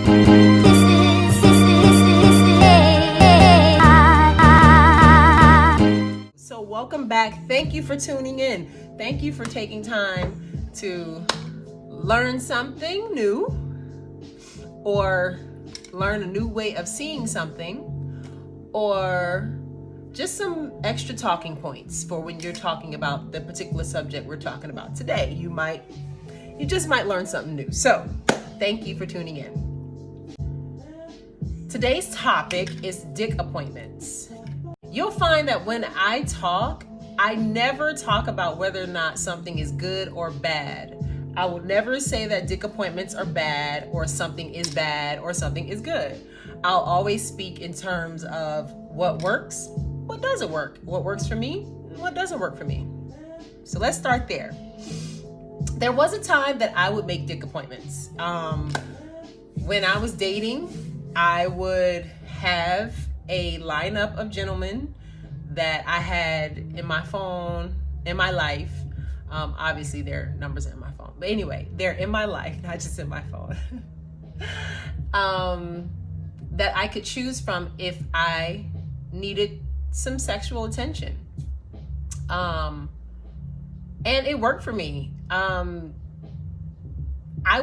So welcome back. Thank you for tuning in. Thank you for taking time to learn something new or learn a new way of seeing something, or just some extra talking points for when you're talking about the particular subject we're talking about today. You just might learn something new. So thank you for tuning in. Today's topic is Dck Appointments. You'll find that when I talk, I never talk about whether or not something is good or bad. I will never say that Dck Appointments are bad, or something is bad, or something is good. I'll always speak in terms of what works, what doesn't work, what works for me, what doesn't work for me. So let's start there. There was a time that I would make Dck Appointments. When I was dating, I would have a lineup of gentlemen that I had in my phone, in my life. Obviously, their numbers are in my phone. But anyway, they're in my life, not just in my phone. That I could choose from if I needed some sexual attention. And it worked for me. I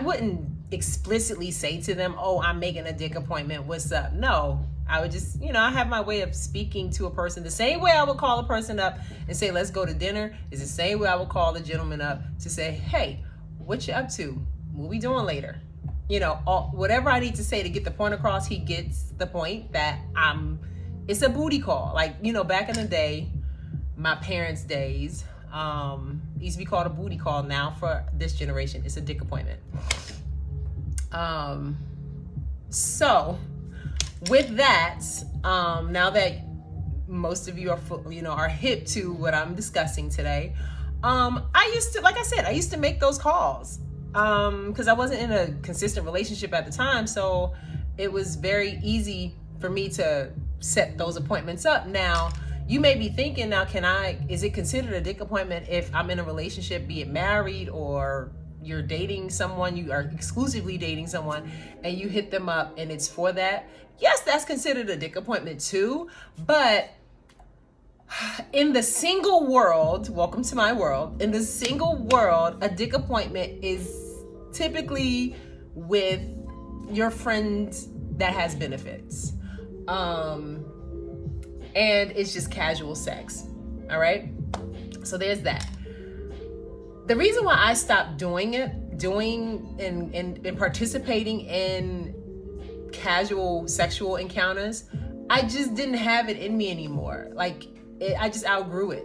wouldn't explicitly say to them, oh, I'm making a Dck Appointment, what's up? No, I would just, I have my way of speaking to a person. The same way I would call a person up and say, let's go to dinner, is the same way I would call the gentleman up to say, hey, what you up to? What we doing later? Whatever I need to say to get the point across, he gets the point that it's a booty call. Like, back in the day, my parents' days, it used to be called a booty call. Now for this generation, it's a Dck Appointment. So with that, now that most of you are hip to what I'm discussing today, I used to make those calls because I wasn't in a consistent relationship at the time. So it was very easy for me to set those appointments up. Now, you may be thinking, is it considered a Dck Appointment if I'm in a relationship, be it married or you're dating someone, you are exclusively dating someone, and you hit them up and it's for that? Yes, that's considered a Dck Appointment too. But in the single world, welcome to my world, in the single world, a Dck Appointment is typically with your friend that has benefits. And it's just casual sex. All right. So there's that. The reason why I stopped doing and participating in casual sexual encounters, I just didn't have it in me anymore. I just outgrew it.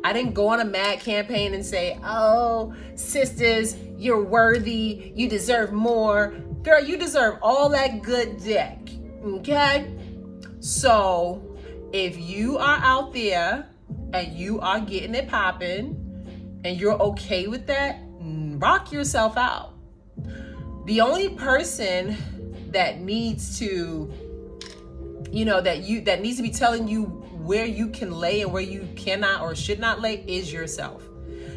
I didn't go on a mad campaign and say, oh, sisters, you're worthy, you deserve more. Girl, you deserve all that good dick, okay? So if you are out there and you are getting it popping and you're okay with that, rock yourself out. The only person that needs to, that needs to be telling you where you can lay and where you cannot or should not lay is yourself.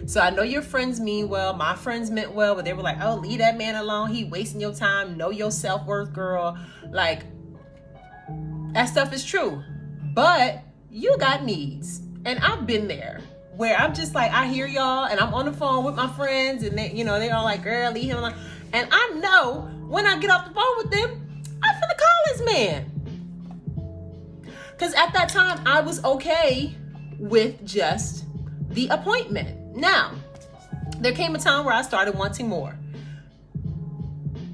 So I know your friends mean well. My friends meant well, but they were like, oh, leave that man alone. He wasting your time. Know your self-worth, girl. Like, that stuff is true. But you got needs. And I've been there where I'm just like, I hear y'all and I'm on the phone with my friends and they all like, girl, leave him alone. And I know when I get off the phone with them, I'm finna call this man. Because at that time, I was okay with just the appointment. Now, there came a time where I started wanting more.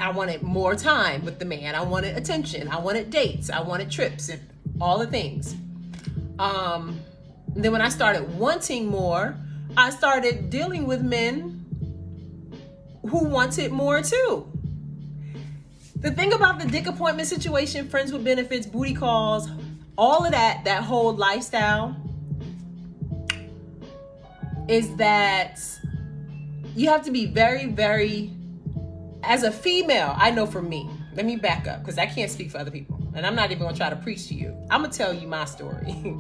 I wanted more time with the man. I wanted attention. I wanted dates. I wanted trips and all the things. Then when I started wanting more, I started dealing with men who wanted more too. The thing about the Dck Appointment situation, friends with benefits, booty calls, all of that whole lifestyle, is that you have to be very, very, as a female, I know for me, let me back up because I can't speak for other people and I'm not even gonna try to preach to you. I'm gonna tell you my story.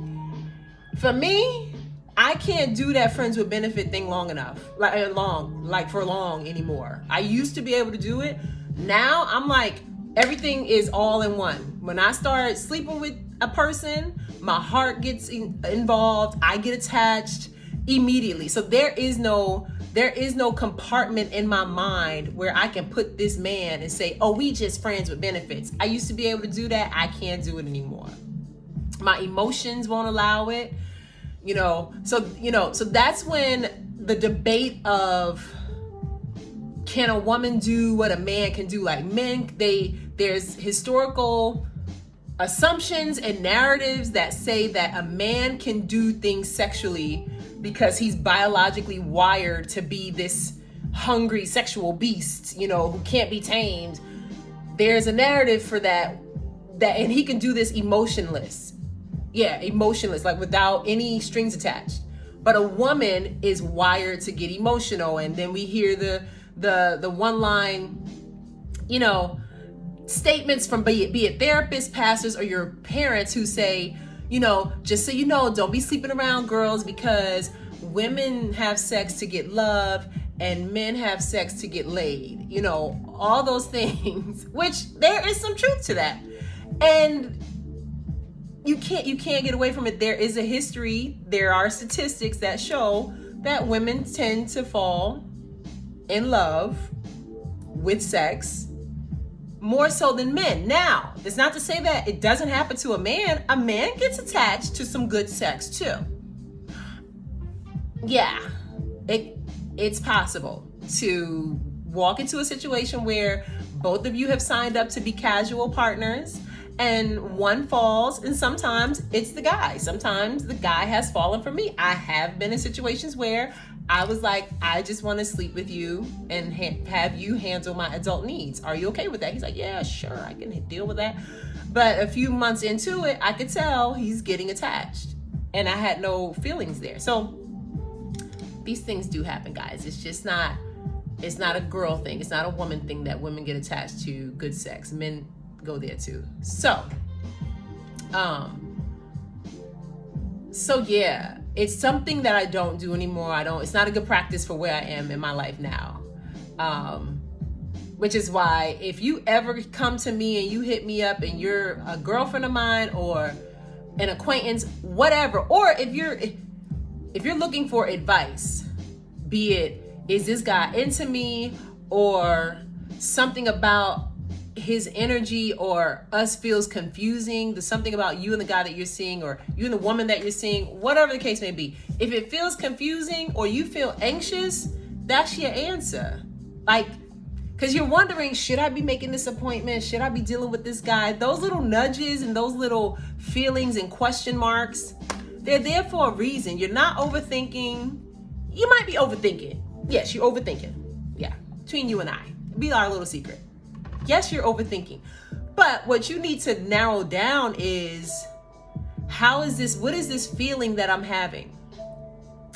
For me, I can't do that friends with benefit thing long enough, for long anymore. I used to be able to do it. Now I'm like, everything is all in one. When I start sleeping with a person, my heart gets involved. I get attached immediately. So there is no compartment in my mind where I can put this man and say, oh, we just friends with benefits. I used to be able to do that. I can't do it anymore. My emotions won't allow it. So that's when the debate of, can a woman do what a man can do? Like men, there's historical assumptions and narratives that say that a man can do things sexually because he's biologically wired to be this hungry sexual beast, who can't be tamed. There's a narrative for that, and he can do this emotionless. Yeah, emotionless, like without any strings attached. But a woman is wired to get emotional, and then we hear the one line, statements from be it therapists, pastors, or your parents who say, just so you know, don't be sleeping around girls because women have sex to get love and men have sex to get laid. All those things, which there is some truth to that. And you can't get away from it. There is a history. There are statistics that show that women tend to fall in love with sex more so than men. Now, it's not to say that it doesn't happen to a man. A man gets attached to some good sex too. Yeah, it's possible to walk into a situation where both of you have signed up to be casual partners and one falls, and sometimes it's the guy. Sometimes the guy has fallen for me. I have been in situations where I was like, I just want to sleep with you and have you handle my adult needs. Are you okay with that? He's like, yeah, sure, I can deal with that. But a few months into it, I could tell he's getting attached, and I had no feelings there. So these things do happen, guys. It's not a girl thing. It's not a woman thing that women get attached to good sex. Men go there too. So yeah, it's something that I don't do anymore. It's not a good practice for where I am in my life now. Which is why if you ever come to me and you hit me up and you're a girlfriend of mine or an acquaintance, whatever, or if you're looking for advice, be it, is this guy into me, or something about his energy or us feels confusing, there's something about you and the guy that you're seeing, or you and the woman that you're seeing, whatever the case may be. If it feels confusing or you feel anxious, that's your answer. Like, because you're wondering, should I be making this appointment? Should I be dealing with this guy? Those little nudges and those little feelings and question marks, they're there for a reason. You're not overthinking. You might be overthinking. Yes, you're overthinking. Yeah, between you and I. It'd be our little secret. Yes, you're overthinking. But what you need to narrow down is, what is this feeling that I'm having?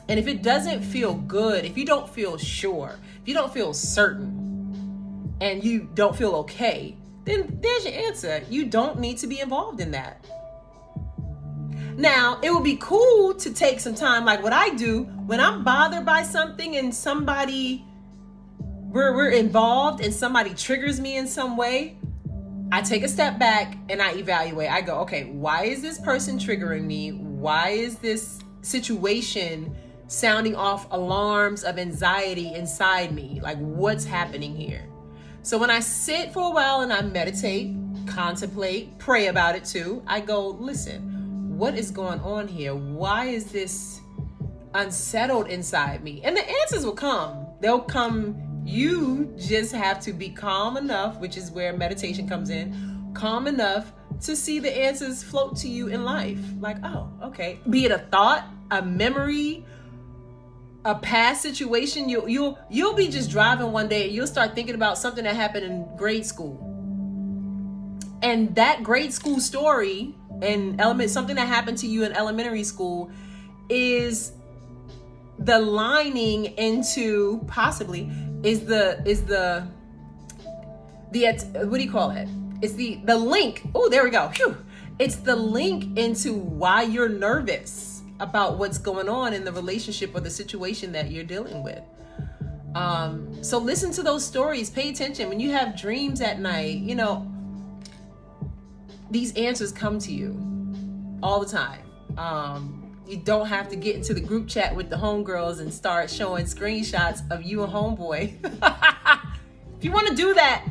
And if it doesn't feel good, if you don't feel sure, if you don't feel certain, and you don't feel okay, then there's your answer. You don't need to be involved in that. Now, it would be cool to take some time, like what I do when I'm bothered by something and we're involved and somebody triggers me in some way. I take a step back and I evaluate. I go, okay, why is this person triggering me? Why is this situation sounding off alarms of anxiety inside me? Like, what's happening here? So when I sit for a while and I meditate, contemplate, pray about it too, I go, listen, what is going on here? Why is this unsettled inside me? And the answers will come. They'll come. You just have to be calm enough, which is where meditation comes in, calm enough to see the answers float to you in life. Like, oh, okay. Be it a thought, a memory, a past situation. You'll be just driving one day and you'll start thinking about something that happened in grade school. And that grade school story and something that happened to you in elementary school is the lining into possibly is the what do you call it? It's the link. Oh, there we go. Phew. It's the link into why you're nervous about what's going on in the relationship or the situation that you're dealing with. So listen to those stories. Pay attention when you have dreams at night. these answers come to you all the time. You don't have to get into the group chat with the homegirls and start showing screenshots of you and homeboy. If you want to do that,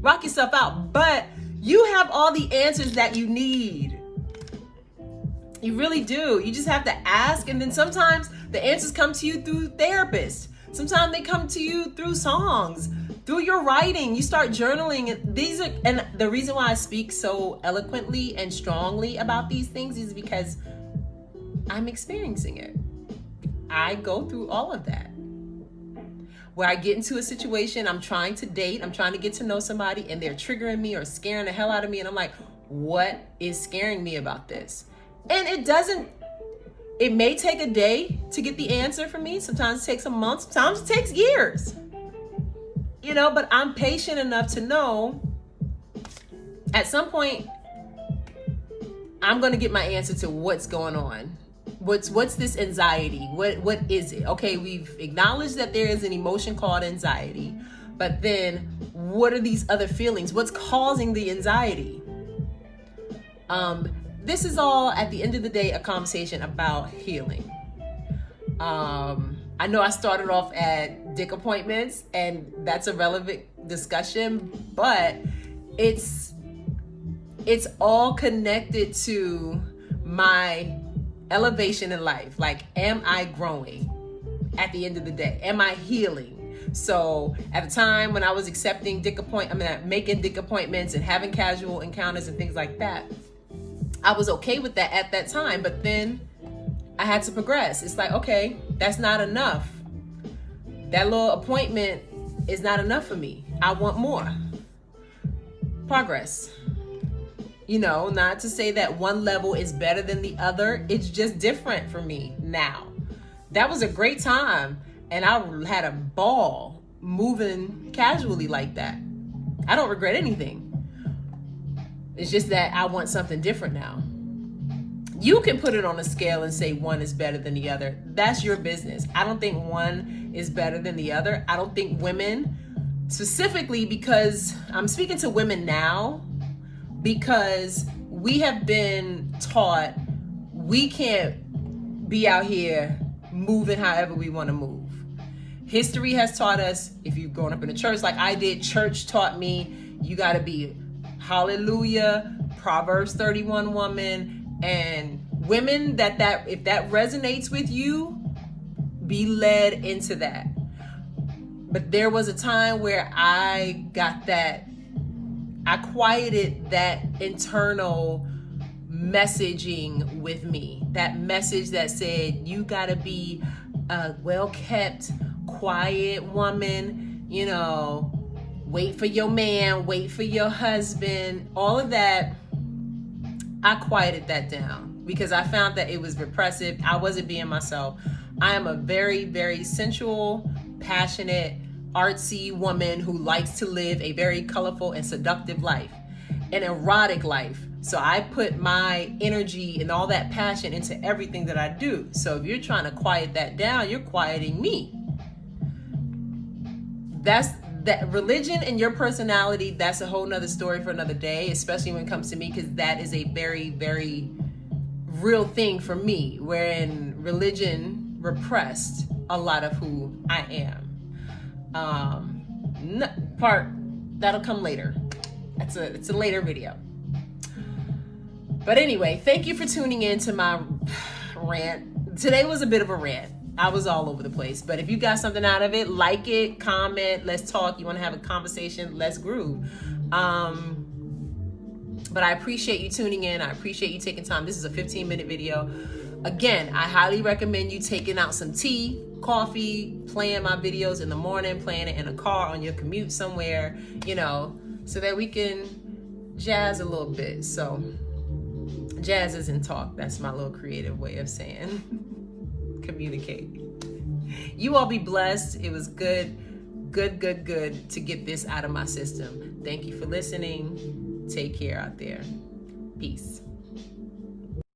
rock yourself out. But you have all the answers that you need. You really do. You just have to ask, and then sometimes the answers come to you through therapists. Sometimes they come to you through songs, through your writing. You start journaling. And the reason why I speak so eloquently and strongly about these things is because I'm experiencing it. I go through all of that. Where I get into a situation, I'm trying to date, I'm trying to get to know somebody, and they're triggering me or scaring the hell out of me, and I'm like, what is scaring me about this? And it may take a day to get the answer from me. Sometimes it takes a month, sometimes it takes years. But I'm patient enough to know at some point I'm going to get my answer to what's going on. What's this anxiety? What is it? Okay, we've acknowledged that there is an emotion called anxiety, but then what are these other feelings? What's causing the anxiety? This is all, at the end of the day, a conversation about healing. I know I started off at Dck Appointments, and that's a relevant discussion, but it's all connected to my elevation in life. Like, am I growing at the end of the day? Am I healing? So at the time when I was accepting making Dck Appointments and having casual encounters and things like that, I was okay with that at that time. But then I had to progress. It's like, okay, that's not enough. That little appointment is not enough for me. I want more. Progress. Not to say that one level is better than the other. It's just different for me now. That was a great time, and I had a ball moving casually like that. I don't regret anything. It's just that I want something different now. You can put it on a scale and say one is better than the other. That's your business. I don't think one is better than the other. I don't think women, specifically because I'm speaking to women now, because we have been taught we can't be out here moving however we want to move. History has taught us, if you've grown up in a church like I did, church taught me you got to be hallelujah, Proverbs 31 woman, and women that if that resonates with you, be led into that. But there was a time where I quieted that internal messaging with me. That message that said, you gotta be a well-kept, quiet woman, wait for your man, wait for your husband, all of that. I quieted that down because I found that it was repressive. I wasn't being myself. I am a very, very sensual, passionate, artsy woman who likes to live a very colorful and seductive life, an erotic life. So I put my energy and all that passion into everything that I do. So if you're trying to quiet that down, you're quieting me. That religion and your personality, that's a whole nother story for another day, especially when it comes to me, because that is a very, very real thing for me, wherein religion repressed a lot of who I am. Part that'll come later. It's a later video. But anyway, thank you for tuning in to my rant. Today was a bit of a rant. I was all over the place. But if you got something out of it, like it, comment, let's talk. You want to have a conversation, let's groove. But I appreciate you tuning in. I appreciate you taking time. This is a 15-minute video. Again, I highly recommend you taking out some tea, coffee, playing my videos in the morning, playing it in a car on your commute somewhere, so that we can jazz a little bit. So jazz isn't talk. That's my little creative way of saying communicate. You all be blessed. It was good to get this out of my system. Thank you for listening. Take care out there. Peace.